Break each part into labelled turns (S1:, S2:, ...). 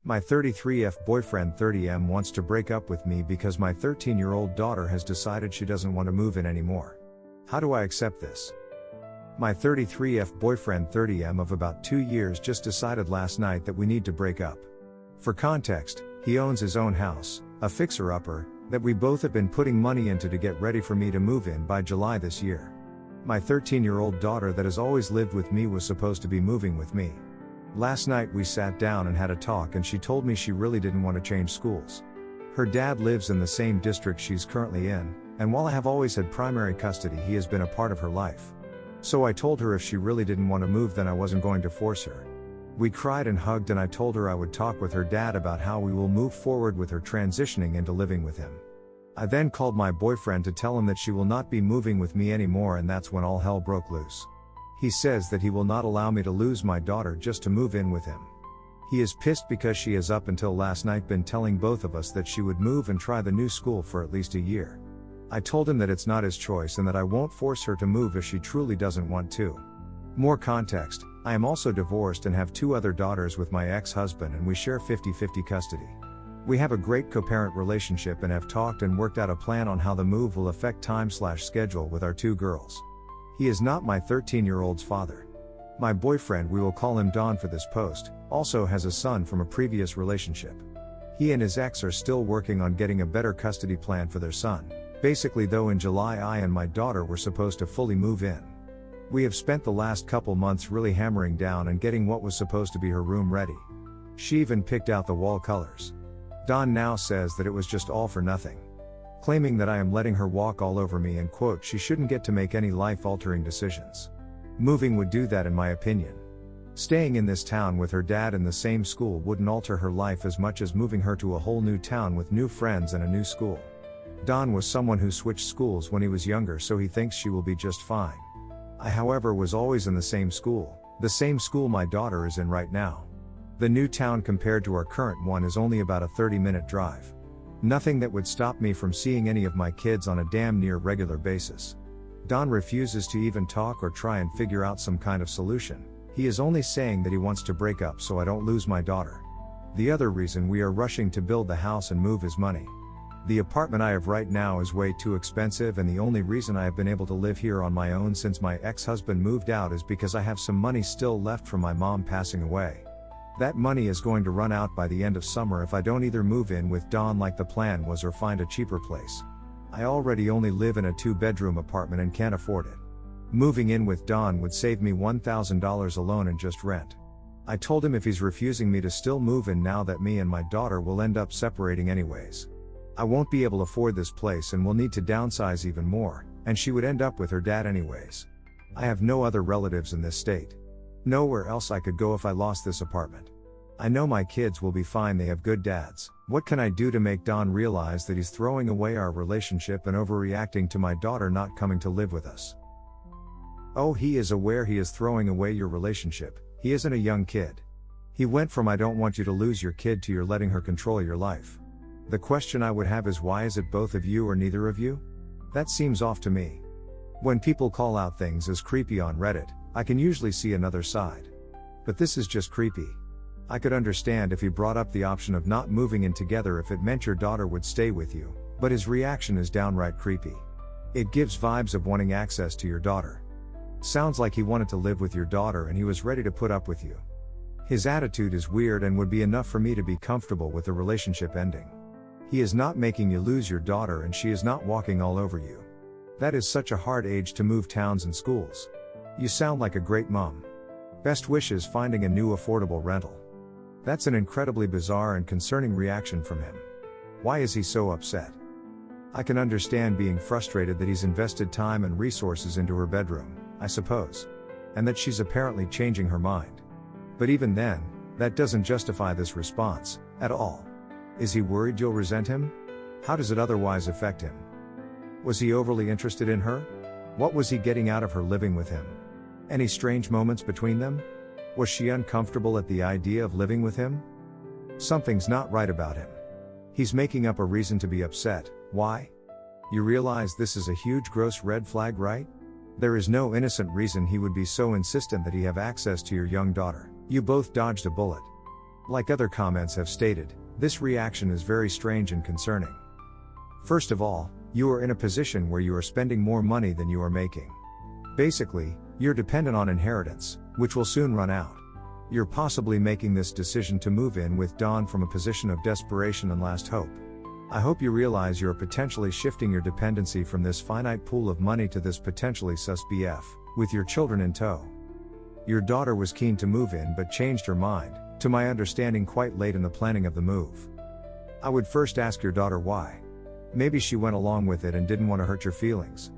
S1: My 33F boyfriend 30M wants to break up with me because my 13-year-old daughter has decided she doesn't want to move in anymore. How do I accept this? My 33F boyfriend 30M of about 2 years just decided last night that we need to break up. For context, he owns his own house, a fixer-upper, that we both have been putting money into to get ready for me to move in by July this year. My 13-year-old daughter that has always lived with me was supposed to be moving with me. Last night we sat down and had a talk and she told me she really didn't want to change schools. Her dad lives in the same district she's currently in, and while I have always had primary custody, he has been a part of her life. So I told her if she really didn't want to move, then I wasn't going to force her. We cried and hugged, and I told her I would talk with her dad about how we will move forward with her transitioning into living with him. I then called my boyfriend to tell him that she will not be moving with me anymore, and that's when all hell broke loose. He says that he will not allow me to lose my daughter just to move in with him. He is pissed because she has up until last night been telling both of us that she would move and try the new school for at least a year. I told him that it's not his choice and that I won't force her to move if she truly doesn't want to. More context, I am also divorced and have 2 other daughters with my ex-husband, and we share 50-50 custody. We have a great co-parent relationship and have talked and worked out a plan on how the move will affect time/schedule with our 2 girls. He is not my 13-year-old's father. My boyfriend, we will call him Don for this post, also has a son from a previous relationship. He and his ex are still working on getting a better custody plan for their son. Basically though, in July I and my daughter were supposed to fully move in. We have spent the last couple months really hammering down and getting what was supposed to be her room ready. She even picked out the wall colors. Don now says that it was just all for nothing, claiming that I am letting her walk all over me and quote, she shouldn't get to make any life-altering decisions. Moving would do that in my opinion. Staying in this town with her dad in the same school wouldn't alter her life as much as moving her to a whole new town with new friends and a new school. Don was someone who switched schools when he was younger, so he thinks she will be just fine. I, however, was always in the same school my daughter is in right now. The new town compared to our current one is only about a 30-minute drive. Nothing that would stop me from seeing any of my kids on a damn near regular basis. Don refuses to even talk or try and figure out some kind of solution. He is only saying that he wants to break up so I don't lose my daughter. The other reason we are rushing to build the house and move is money. The apartment I have right now is way too expensive, and the only reason I have been able to live here on my own since my ex-husband moved out is because I have some money still left from my mom passing away. That money is going to run out by the end of summer if I don't either move in with Don like the plan was or find a cheaper place. I already only live in a 2-bedroom apartment and can't afford it. Moving in with Don would save me $1,000 alone in just rent. I told him if he's refusing me to still move in now, that me and my daughter will end up separating anyways. I won't be able to afford this place and will need to downsize even more, and she would end up with her dad anyways. I have no other relatives in this state. Nowhere else I could go if I lost this apartment. I know my kids will be fine, they have good dads. What can I do to make Don realize that he's throwing away our relationship and overreacting to my daughter not coming to live with us? Oh, he is aware he is throwing away your relationship. He isn't a young kid. He went from I don't want you to lose your kid to you're letting her control your life. The question I would have is, why is it both of you or neither of you? That seems off to me. When people call out things as creepy on Reddit, I can usually see another side. But this is just creepy. I could understand if he brought up the option of not moving in together if it meant your daughter would stay with you, but his reaction is downright creepy. It gives vibes of wanting access to your daughter. Sounds like he wanted to live with your daughter and he was ready to put up with you. His attitude is weird and would be enough for me to be comfortable with the relationship ending. He is not making you lose your daughter and she is not walking all over you. That is such a hard age to move towns and schools. You sound like a great mom. Best wishes finding a new affordable rental. That's an incredibly bizarre and concerning reaction from him. Why is he so upset? I can understand being frustrated that he's invested time and resources into her bedroom, I suppose. And that she's apparently changing her mind. But even then, that doesn't justify this response, at all. Is he worried you'll resent him? How does it otherwise affect him? Was he overly interested in her? What was he getting out of her living with him? Any strange moments between them? Was she uncomfortable at the idea of living with him? Something's not right about him. He's making up a reason to be upset. Why? You realize this is a huge gross red flag, right? There is no innocent reason he would be so insistent that he have access to your young daughter. You both dodged a bullet. Like other comments have stated, this reaction is very strange and concerning. First of all, you are in a position where you are spending more money than you are making. Basically, you're dependent on inheritance, which will soon run out. You're possibly making this decision to move in with Dawn from a position of desperation and last hope. I hope you realize you're potentially shifting your dependency from this finite pool of money to this potentially sus BF, with your children in tow. Your daughter was keen to move in but changed her mind, to my understanding quite late in the planning of the move. I would first ask your daughter why. Maybe she went along with it and didn't want to hurt your feelings.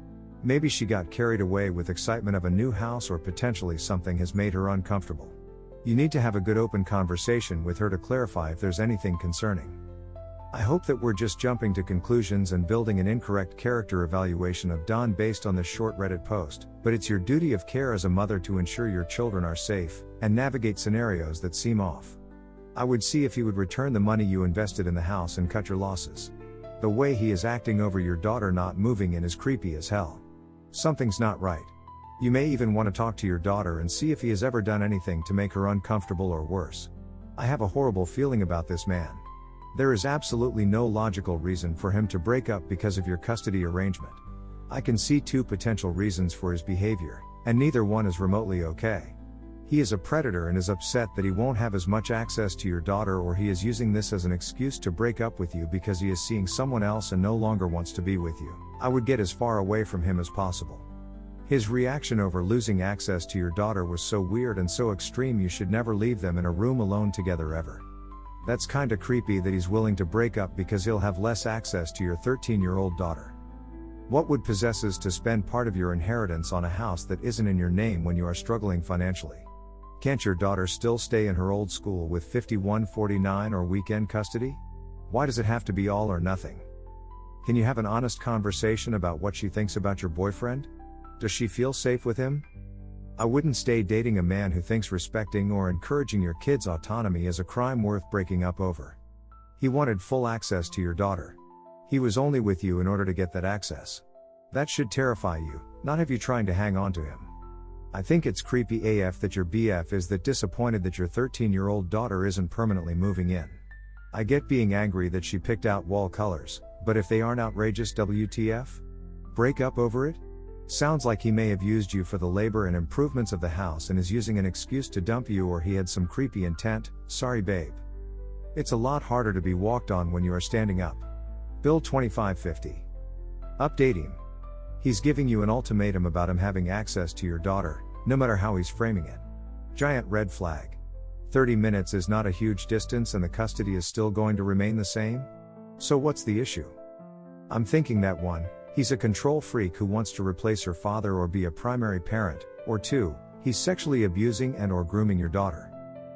S1: Maybe she got carried away with excitement of a new house, or potentially something has made her uncomfortable. You need to have a good open conversation with her to clarify if there's anything concerning. I hope that we're just jumping to conclusions and building an incorrect character evaluation of Dawn based on this short Reddit post, but it's your duty of care as a mother to ensure your children are safe, and navigate scenarios that seem off. I would see if he would return the money you invested in the house and cut your losses. The way he is acting over your daughter not moving in is creepy as hell. Something's not right. You may even want to talk to your daughter and see if he has ever done anything to make her uncomfortable or worse. I have a horrible feeling about this man. There is absolutely no logical reason for him to break up because of your custody arrangement. I can see two potential reasons for his behavior, and neither one is remotely okay. He is a predator and is upset that he won't have as much access to your daughter, or he is using this as an excuse to break up with you because he is seeing someone else and no longer wants to be with you. I would get as far away from him as possible. His reaction over losing access to your daughter was so weird and so extreme. You should never leave them in a room alone together ever. That's kinda creepy that he's willing to break up because he'll have less access to your 13-year-old daughter. What would possess us to spend part of your inheritance on a house that isn't in your name when you are struggling financially? Can't your daughter still stay in her old school with 5149 or weekend custody? Why does it have to be all or nothing? Can you have an honest conversation about what she thinks about your boyfriend? Does she feel safe with him? I wouldn't stay dating a man who thinks respecting or encouraging your kids' autonomy is a crime worth breaking up over. He wanted full access to your daughter. He was only with you in order to get that access. That should terrify you, not have you trying to hang on to him. I think it's creepy AF that your BF is that disappointed that your 13-year-old daughter isn't permanently moving in. I get being angry that she picked out wall colors, but if they aren't outrageous, WTF? Break up over it? Sounds like he may have used you for the labor and improvements of the house and is using an excuse to dump you, or he had some creepy intent. Sorry babe. It's a lot harder to be walked on when you are standing up. Bill 2550. Update him. He's giving you an ultimatum about him having access to your daughter, no matter how he's framing it. Giant red flag. 30 minutes is not a huge distance and the custody is still going to remain the same? So what's the issue? I'm thinking that 1, he's a control freak who wants to replace her father or be a primary parent, or 2, he's sexually abusing and or grooming your daughter.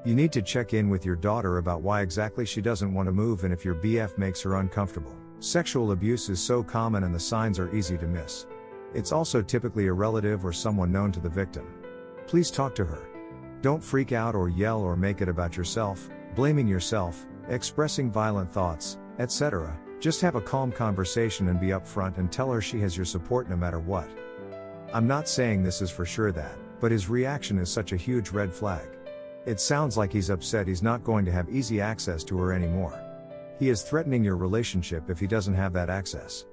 S1: You need to check in with your daughter about why exactly she doesn't want to move and if your BF makes her uncomfortable. Sexual abuse is so common and the signs are easy to miss. It's also typically a relative or someone known to the victim. Please talk to her. Don't freak out or yell or make it about yourself, blaming yourself, expressing violent thoughts, etc. Just have a calm conversation and be upfront and tell her she has your support no matter what. I'm not saying this is for sure that, but his reaction is such a huge red flag. It sounds like he's upset he's not going to have easy access to her anymore. He is threatening your relationship if he doesn't have that access.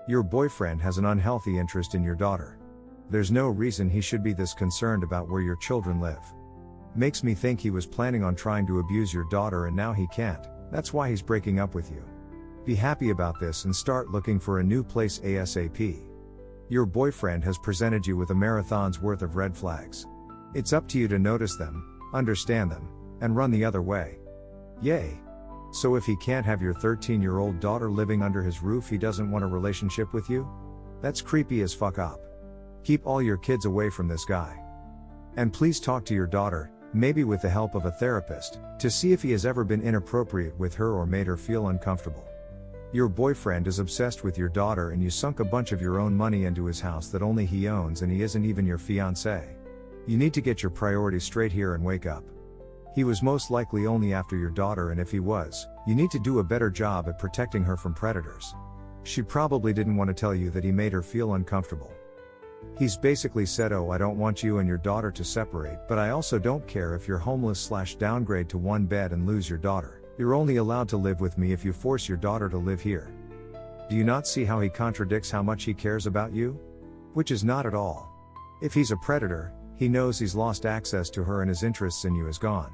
S1: Your boyfriend has an unhealthy interest in your daughter. There's no reason he should be this concerned about where your children live. Makes me think he was planning on trying to abuse your daughter and now he can't. That's why he's breaking up with you. Be happy about this and start looking for a new place ASAP. Your boyfriend has presented you with a marathon's worth of red flags. It's up to you to notice them, understand them, and run the other way. Yay! So if he can't have your 13-year-old daughter living under his roof, he doesn't want a relationship with you? That's creepy as fuck up. Keep all your kids away from this guy. And please talk to your daughter, maybe with the help of a therapist, to see if he has ever been inappropriate with her or made her feel uncomfortable. Your boyfriend is obsessed with your daughter and you sunk a bunch of your own money into his house that only he owns and he isn't even your fiancé. You need to get your priorities straight here and wake up. He was most likely only after your daughter, and if he was, you need to do a better job at protecting her from predators. She probably didn't want to tell you that he made her feel uncomfortable. He's basically said, oh, I don't want you and your daughter to separate, but I also don't care if you're homeless/downgrade to one bed and lose your daughter. You're only allowed to live with me if you force your daughter to live here. Do you not see how he contradicts how much he cares about you? Which is not at all. If he's a predator, he knows he's lost access to her and his interests in you is gone.